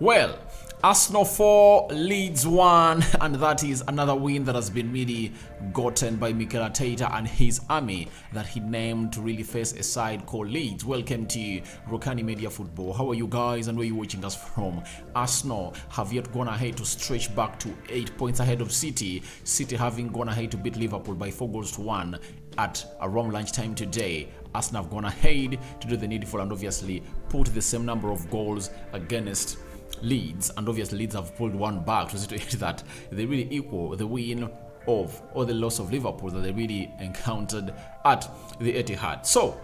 Well, Arsenal 4, Leeds 1, and that is another win that has been really gotten by Mikel Arteta and his army that he named to really face a side called Leeds. Welcome to Rokani Media Football. How are you guys and where are you watching us from? Arsenal have yet gone ahead to stretch back to 8 points ahead of City. City having gone ahead to beat Liverpool by 4-1 at around lunchtime today. Arsenal have gone ahead to do the needful and obviously put the same number of goals against Leeds, and obviously Leeds have pulled one back to see that they really equal the win of or the loss of Liverpool that they really encountered at the Etihad. So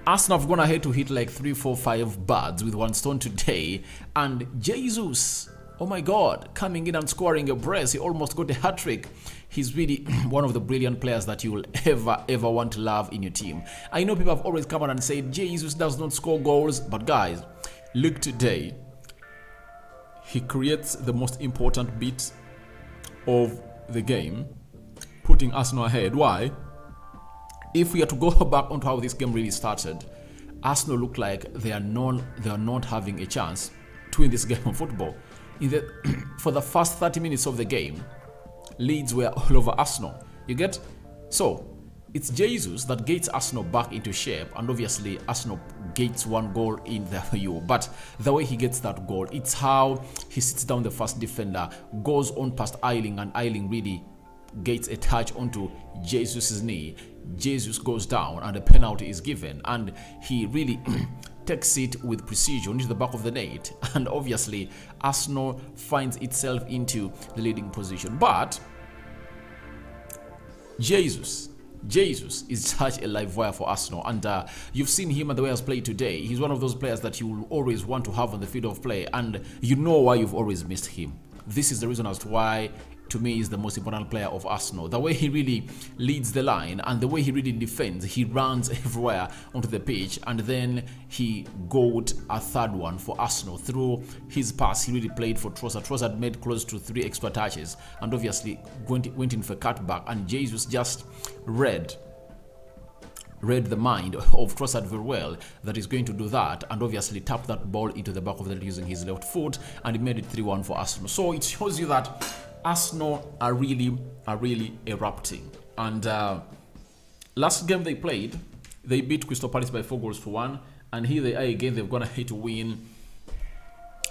Arsenal have gone ahead to hit like 3, 4, 5 birds with one stone today, and Jesus, oh my god, coming in and scoring a brace. He almost got a hat-trick. He's really one of the brilliant players that you will ever want to love in your team. I know people have always come out and said Jesus does not score goals, but guys, look today. He creates the most important bit of the game, putting Arsenal ahead. Why? If we are to go back onto how this game really started, Arsenal look like they are not having a chance to win this game of football. For the first 30 minutes of the game, Leeds were all over Arsenal. You get? So it's Jesus that gets Arsenal back into shape, and obviously Arsenal gets one goal in the view. But the way he gets that goal, it's how he sits down the first defender, goes on past Ayling, and Ayling really gets a touch onto Jesus' knee. Jesus goes down and a penalty is given, and he really takes it with precision into the back of the net, and obviously Arsenal finds itself into the leading position. But Jesus is such a live wire for Arsenal, and you've seen him and the way he's played today. He's one of those players that you will always want to have on the field of play, and you know why you've always missed him. This is the reason as to why, to me, is the most important player of Arsenal. The way he really leads the line and the way he really defends, he runs everywhere onto the pitch, and then he got a third one for Arsenal through his pass. He really played for Trossard. Trossard made close to 3 extra touches and obviously went in for cutback, and Jesus just read the mind of Trossard very well, that he's going to do that, and obviously tapped that ball into the back of the net using his left foot, and he made it 3-1 for Arsenal. So it shows you that Arsenal are really erupting. And last game they played, they beat Crystal Palace by 4-1, and here they are again. They've gone ahead to win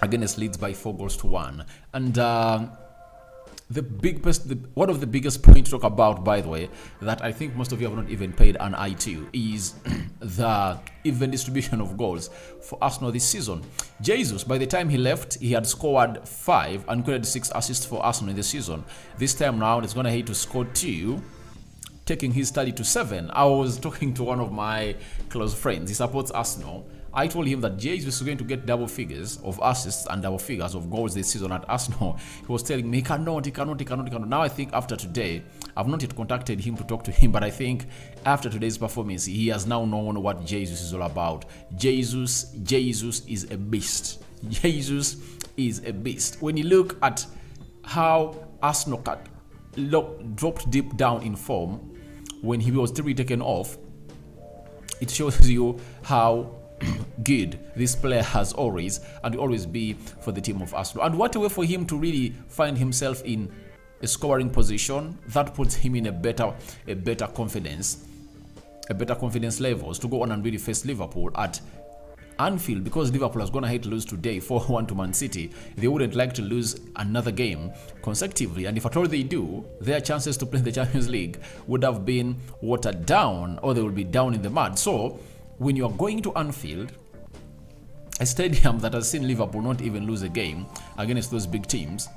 against Leeds by 4-1. And one of the biggest points to talk about, by the way, that I think most of you have not even paid an eye to, is the even distribution of goals for Arsenal this season. Jesus, by the time he left, he had scored 5 and created 6 assists for Arsenal in the season. This time now, he's going ahead to score 2, taking his tally to 7. I was talking to one of my close friends. He supports Arsenal. I told him that Jesus is going to get double figures of assists and double figures of goals this season at Arsenal. He was telling me he cannot. Now I think after today, I've not yet contacted him to talk to him, but I think after today's performance, he has now known what Jesus is all about. Jesus is a beast. Jesus is a beast. When you look at how Arsenal dropped deep down in form when he was taken off, it shows you how good this player has always and will always be for the team of Arsenal. And what a way for him to really find himself in a scoring position that puts him in a better confidence levels to go on and really face Liverpool at Anfield, because Liverpool has gone ahead to lose today 4-1 to Man City. They wouldn't like to lose another game consecutively, and if at all they do, their chances to play in the Champions League would have been watered down, or they will be down in the mud. So when you are going to Anfield, a stadium that has seen Liverpool not even lose a game against those big teams,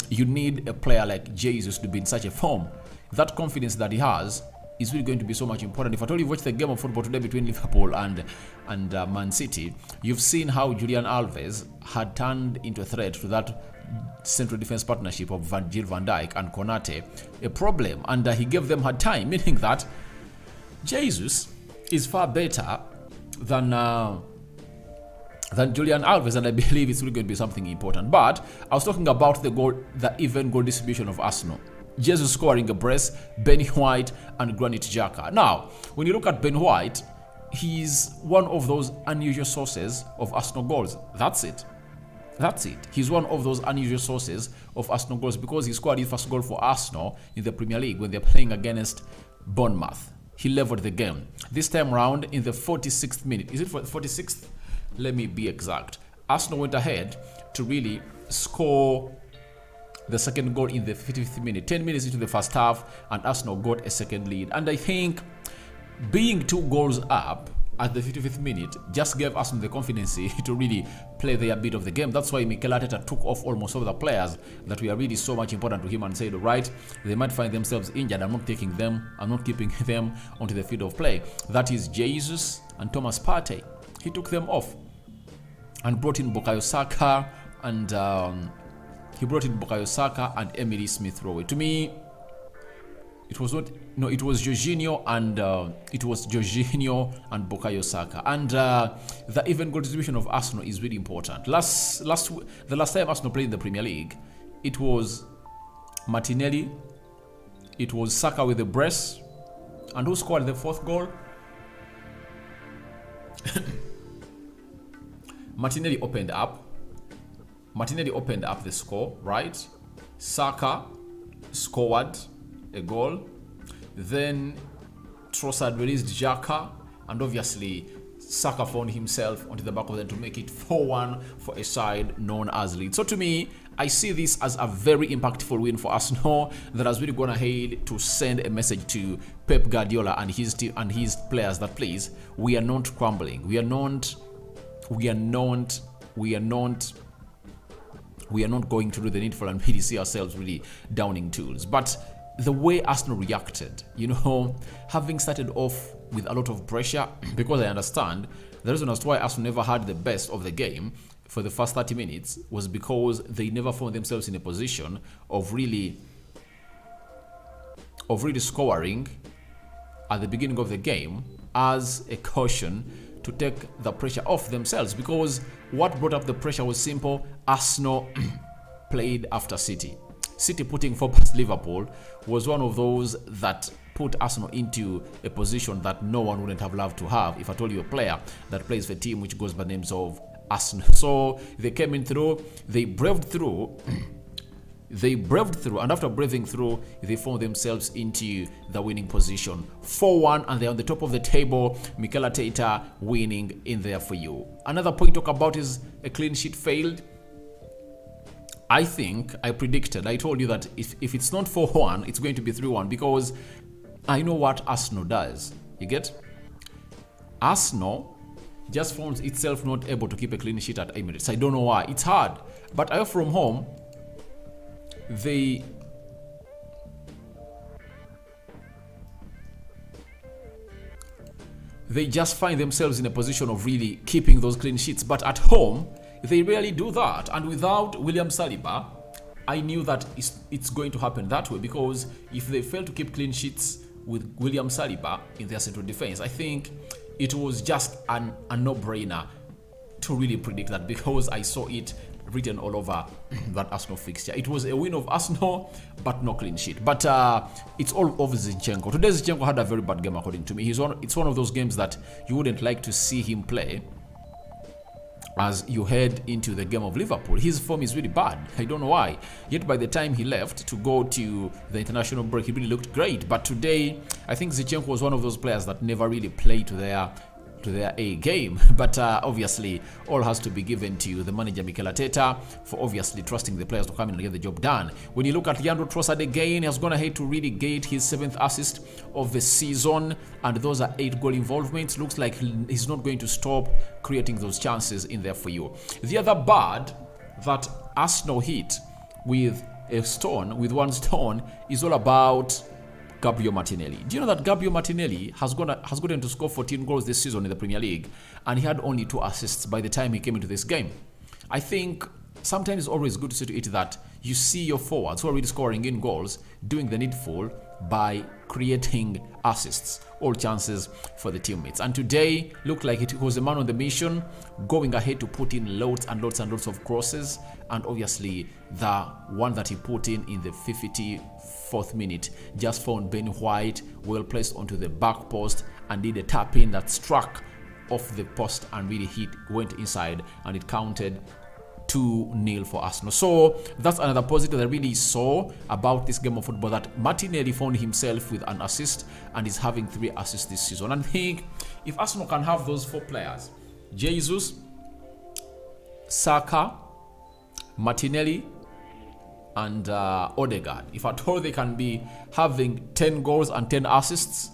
you need a player like Jesus to be in such a form. That confidence that he has is really going to be so much important. If I told you watch the game of football today between Liverpool and Man City, you've seen how Julian Alves had turned into a threat to that central defense partnership of Virgil van Dijk and Konate, a problem, and he gave them hard time, meaning that Jesus is far better than Julian Alves, and I believe it's really going to be something important. But I was talking about the even goal distribution of Arsenal. Jesus scoring a brace, Ben White and Granit Xhaka. Now, when you look at Ben White, he's one of those unusual sources of Arsenal goals. That's it. That's it. He's one of those unusual sources of Arsenal goals because he scored his first goal for Arsenal in the Premier League when they're playing against Bournemouth. He leveled the game. This time round in the 46th minute. Is it for the 46th? Let me be exact. Arsenal went ahead to really score the second goal in the 55th minute. 10 minutes into the first half, and Arsenal got a second lead. And I think being 2 goals up at the 55th minute just gave Arsenal the confidence to really play their bit of the game. That's why Mikel Arteta took off almost all the players that were really so much important to him and said, right, they might find themselves injured. I'm not taking them. I'm not keeping them onto the field of play. That is Jesus and Thomas Partey. He took them off and brought in Bukayo Saka and Emily Smith-Rowe. To me, it was not. No, it was Jorginho and Bukayo Saka. And the even goal distribution of Arsenal is really important. The last time Arsenal played in the Premier League, it was Martinelli, it was Saka with the brace, and who scored the 4th goal? Martinelli opened up the score, right? Saka scored a goal. Then Trossard released Xhaka, and obviously Saka found himself onto the back of them to make it 4-1 for a side known as Leeds. So to me, I see this as a very impactful win for Arsenal that has really gone ahead to send a message to Pep Guardiola and his team and his players that please, we are not crumbling. We are not going to do the needful and really see ourselves really downing tools. But the way Arsenal reacted, having started off with a lot of pressure, because I understand the reason as to why Arsenal never had the best of the game for the first 30 minutes was because they never found themselves in a position of really scoring at the beginning of the game as a caution to take the pressure off themselves. Because what brought up the pressure was simple. Arsenal played after City. City putting 4 past Liverpool was one of those that put Arsenal into a position that no one wouldn't have loved to have if I told you a player that plays for a team which goes by the names of Arsenal. So they came in through, they braved through, and after braving through, they found themselves into the winning position. 4-1, and they're on the top of the table. Mikel Arteta winning in there for you. Another point to talk about is a clean sheet failed. I think I told you that if it's not 4-1, it's going to be 3-1 because I know what Arsenal does. You get? Arsenal just finds itself not able to keep a clean sheet at Emirates. I don't know why. It's hard. But away from home, they just find themselves in a position of really keeping those clean sheets. But at home, they rarely do that. And without William Saliba, I knew that it's going to happen that way, because if they fail to keep clean sheets with William Saliba in their central defense, I think it was just a no-brainer to really predict that, because I saw it written all over that Arsenal fixture. It was a win of Arsenal, but no clean sheet. But it's all over Zinchenko. Today Zinchenko had a very bad game according to me. It's one of those games that you wouldn't like to see him play as you head into the game of Liverpool. His form is really bad. I don't know why. Yet by the time he left to go to the international break, he really looked great. But today, I think Zinchenko was one of those players that never really played to their A game. But obviously, all has to be given to the manager Mikel Arteta for obviously trusting the players to come in and get the job done. When you look at Leandro Trossard again, he has gone ahead to really get his 7th assist of the season, and those are 8 goal involvements. Looks like he's not going to stop creating those chances in there for you. The other bird that Arsenal hit with one stone is all about Gabriel Martinelli. Do you know that Gabriel Martinelli has gotten to score 14 goals this season in the Premier League, and he had only 2 assists by the time he came into this game? I think sometimes it's always good to see to it that you see your forwards who are really scoring in goals doing the needful by creating assists, all chances for the teammates. And today looked like it was a man on the mission, going ahead to put in loads and loads and loads of crosses, and obviously the one that he put in the 54th minute just found Ben White well placed onto the back post and did a tap in that struck off the post and really went inside, and it counted 2-0 for Arsenal. So that's another positive that I really saw about this game of football, that Martinelli found himself with an assist and is having 3 assists this season. And I think if Arsenal can have those 4 players, Jesus, Saka, Martinelli, and Odegaard, if at all they can be having 10 goals and 10 assists,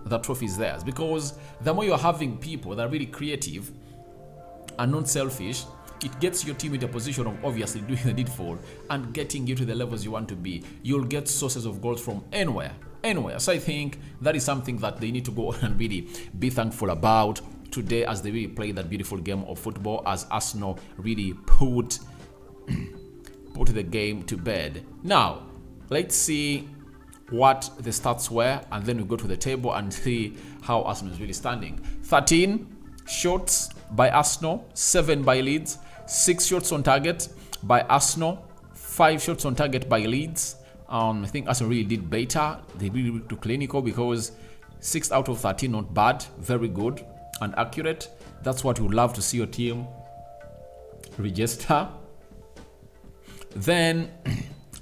the trophy is theirs. Because the more you're having people that are really creative and not selfish, it gets your team into a position of obviously doing the needful and getting you to the levels you want to be. You'll get sources of goals from anywhere. So I think that is something that they need to go and really be thankful about today, as they really play that beautiful game of football, as Arsenal really put the game to bed. Now, let's see what the stats were, and then we go to the table and see how Arsenal is really standing. 13 shots by Arsenal, 7 by Leeds, 6 shots on target by Arsenal, 5 shots on target by Leeds. I think Arsenal really did better. They really too clinical, because 6 out of 13, not bad, very good and accurate. That's what you would love to see your team register. Then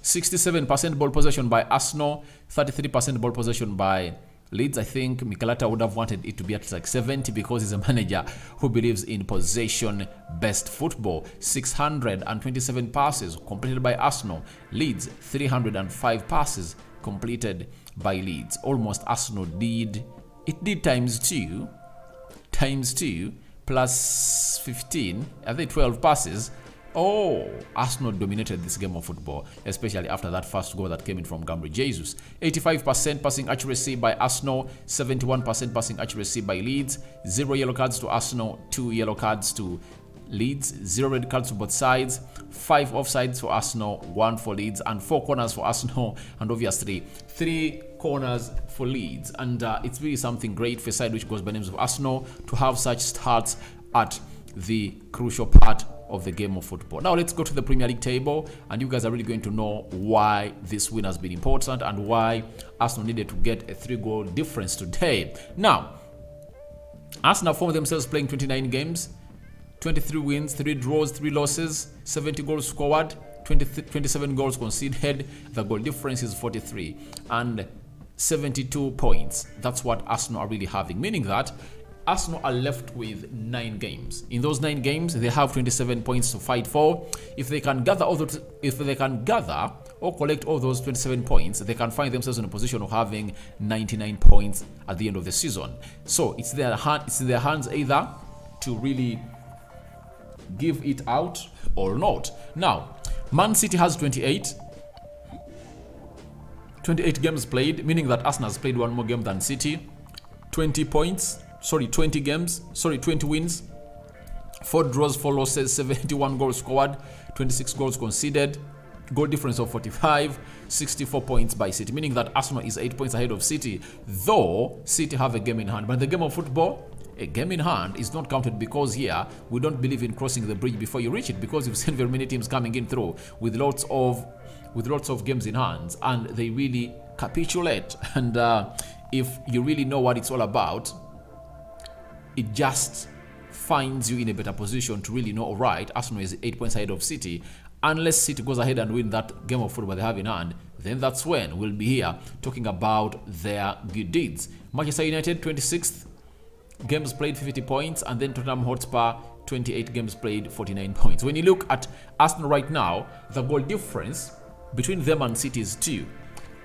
67% ball possession by Arsenal, 33% ball possession by Leeds. I think Mikel Arteta would have wanted it to be at like 70, because he's a manager who believes in possession-based football. 627 passes completed by Arsenal. Leeds, 305 passes completed by Leeds. Almost Arsenal did times 2 plus 15, I think 12 passes. Oh, Arsenal dominated this game of football, especially after that first goal that came in from Gabriel Jesus. 85% passing accuracy by Arsenal, 71% passing accuracy by Leeds. 0 yellow cards to Arsenal, 2 yellow cards to Leeds, 0 red cards to both sides, 5 offsides for Arsenal, 1 for Leeds, and 4 corners for Arsenal, and obviously 3 corners for Leeds. And it's really something great for a side which goes by names of Arsenal to have such starts at the crucial part of the game of football. Now let's go to the Premier League table, and you guys are really going to know why this win has been important and why Arsenal needed to get a 3-goal difference today. Now, Arsenal found themselves playing 29 games, 23 wins, 3 draws, 3 losses, 70 goals scored, 27 goals conceded. The goal difference is 43 and 72 points. That's what Arsenal are really having, meaning that Arsenal are left with 9 games. In those 9 games, they have 27 points to fight for. If they can gather or collect all those 27 points, they can find themselves in a position of having 99 points at the end of the season. So it's in their hands either to really give it out or not. Now, Man City has 28 games played, meaning that Arsenal has played 1 more game than City. 20 wins, 4 draws, 4 losses, 71 goals scored, 26 goals conceded, goal difference of 45, 64 points by City, meaning that Arsenal is 8 points ahead of City, though City have a game in hand. But the game of football, a game in hand is not counted, because here we don't believe in crossing the bridge before you reach it, because you've seen very many teams coming in through with lots of games in hand, and they really capitulate. And if you really know what it's all about, it just finds you in a better position to really know, all right, Arsenal is 8 points ahead of City. Unless City goes ahead and win that game of football they have in hand, then that's when we'll be here talking about their good deeds. Manchester United, 26th games played, 50 points, and then Tottenham Hotspur, 28 games played, 49 points. When you look at Arsenal right now, the goal difference between them and City is 2.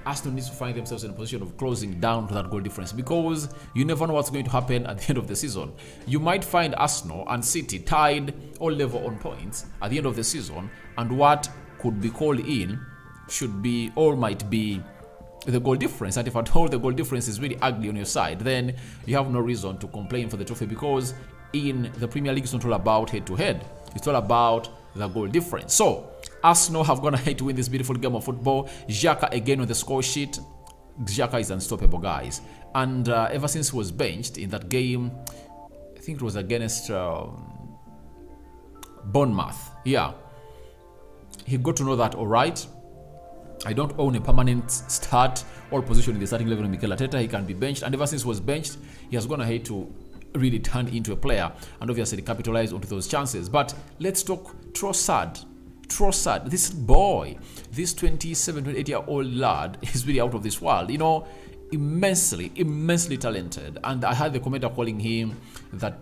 Arsenal needs to find themselves in a position of closing down to that goal difference, because you never know what's going to happen at the end of the season. You might find Arsenal and City tied or level on points at the end of the season, and what could be called in should be or might be the goal difference. And if at all the goal difference is really ugly on your side, then you have no reason to complain for the trophy, because in the Premier League it's not all about head-to-head. It's all about the goal difference. So Arsenal have gone ahead to win this beautiful game of football. Xhaka again on the score sheet. Xhaka is unstoppable, guys. And ever since he was benched in that game, I think it was against Bournemouth. Yeah, he got to know that, all right, I don't own a permanent start or position in the starting level of Mikel Arteta. He can be benched, and ever since he was benched, he has gone ahead to really turn into a player and obviously capitalize onto those chances. But let's talk Trossard. Trossard, this boy, this 27, 28-year-old lad is really out of this world. You know, immensely talented. And I had the commenter calling him that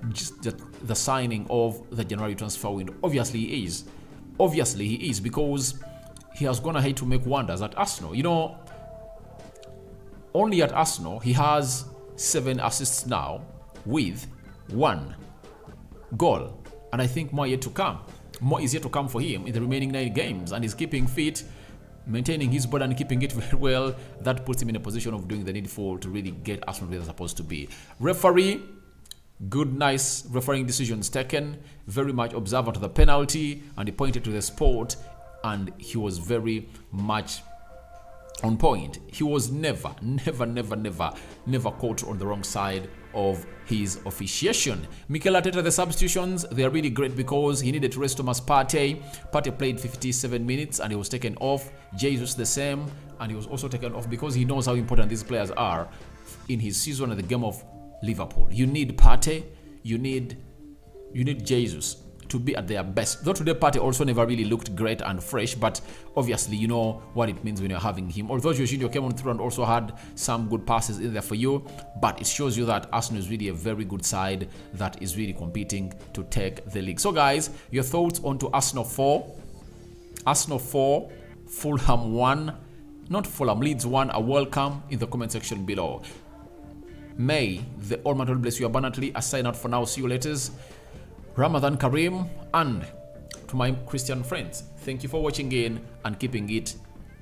the signing of the January transfer window. Obviously he is. Obviously he is, because he has gone ahead to make wonders at Arsenal. You know, only at Arsenal he has 7 assists now with 1 goal. And I think more yet to come. More is yet to come for him in the remaining 9 games. And he's keeping fit, maintaining his body and keeping it very well. That puts him in a position of doing the needful to really get Arsenal where they're supposed to be. Referee, good, nice refereeing decisions taken. Very much observant of the penalty, and he pointed to the sport, and he was very much on point. He was never caught on the wrong side of his officiation. Mikel Arteta, the substitutions, they are really great because he needed to rest Thomas Partey. Partey played 57 minutes and he was taken off. Jesus the same, and he was also taken off because he knows how important these players are in his season and the game of Liverpool. You need Partey, you need Jesus to be at their best. Though today Partey also never really looked great and fresh, but obviously you know what it means when you're having him. Although Jorginho came on through and also had some good passes in there for you, but it shows you that Arsenal is really a very good side that is really competing to take the league. So guys, your thoughts on to Arsenal 4, Fulham 1, not Fulham, Leeds 1 are welcome in the comment section below. May the Almighty God bless you abundantly. I sign out for now. See you later. Ramadan Kareem, and to my Christian friends, thank you for watching in and keeping it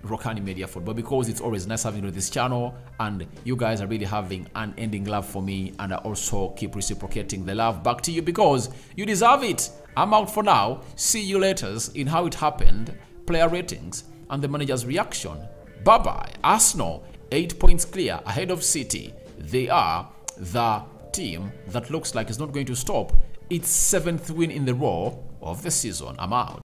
Rokani Media Football, because it's always nice having you on this channel, and you guys are really having unending love for me, and I also keep reciprocating the love back to you because you deserve it. I'm out for now. See you later in how it happened, player ratings, and the manager's reaction. Bye-bye. Arsenal, 8 points clear ahead of City. They are the team that looks like it's not going to stop its 7th win in the row of the season. I'm out.